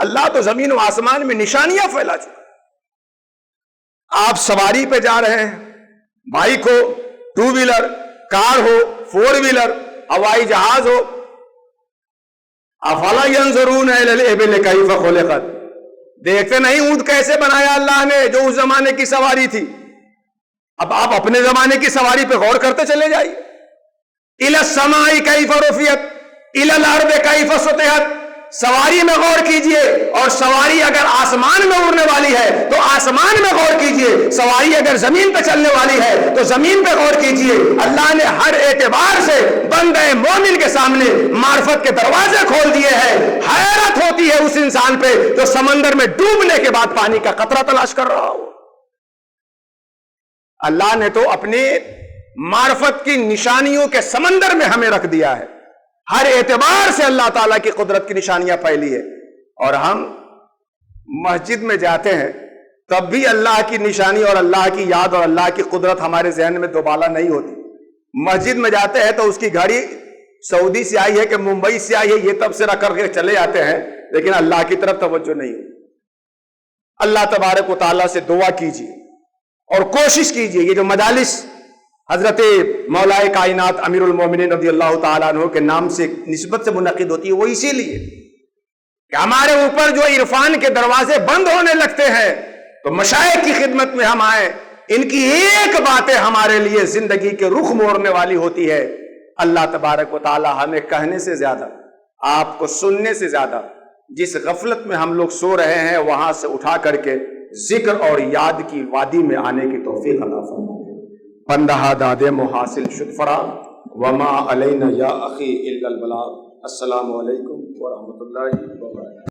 اللہ تو زمین و آسمان میں نشانیاں پھیلا چکا. آپ سواری پہ جا رہے ہیں، بائک ہو، ٹو ویلر، کار ہو، فور ویلر، ہوائی جہاز ہو. افلا ينظرون الى الابل كيف خلقت، دیکھتے نہیں اونٹ کیسے بنایا اللہ نے جو اس زمانے کی سواری تھی. اب آپ اپنے زمانے کی سواری پہ غور کرتے چلے جائیے. الى السماء كيف رفعت الى الارض كيف سطحت، سواری میں غور کیجئے. اور سواری اگر آسمان میں اڑنے والی ہے تو آسمان میں غور کیجئے، سواری اگر زمین پہ چلنے والی ہے تو زمین پہ غور کیجئے. اللہ نے ہر اعتبار سے بندے مومن کے سامنے معرفت کے دروازے کھول دیے ہیں. حیرت ہوتی ہے اس انسان پہ جو سمندر میں ڈوبنے کے بعد پانی کا قطرہ تلاش کر رہا ہو. اللہ نے تو اپنے معرفت کی نشانیوں کے سمندر میں ہمیں رکھ دیا ہے. ہر اعتبار سے اللہ تعالیٰ کی قدرت کی نشانیاں پھیلی ہے. اور ہم مسجد میں جاتے ہیں تب بھی اللہ کی نشانی اور اللہ کی یاد اور اللہ کی قدرت ہمارے ذہن میں دوبالا نہیں ہوتی. مسجد میں جاتے ہیں تو اس کی گھڑی سعودی سے آئی ہے کہ ممبئی سے آئی ہے یہ تبصرہ کر کے چلے جاتے ہیں، لیکن اللہ کی طرف توجہ نہیں. اللہ تبارک و تعالیٰ سے دعا کیجیے اور کوشش کیجیے. یہ جو مجالس حضرت مولا کائنات امیر المومنین رضی اللہ تعالیٰ عنہ کے نام سے نسبت سے منعقد ہوتی ہے، وہ اسی لیے کہ ہمارے اوپر جو عرفان کے دروازے بند ہونے لگتے ہیں تو مشائخ کی خدمت میں ہم آئیں. ان کی ایک باتیں ہمارے لیے زندگی کے رخ موڑنے والی ہوتی ہے. اللہ تبارک و تعالیٰ ہمیں کہنے سے زیادہ، آپ کو سننے سے زیادہ، جس غفلت میں ہم لوگ سو رہے ہیں وہاں سے اٹھا کر کے ذکر اور یاد کی وادی میں آنے کی توفیق عطا فرمائے. پندہ داد محاصل شد فرا وما علینا یا اخی الا البلاغ. السلام علیکم ورحمۃ اللہ وبرکاتہ.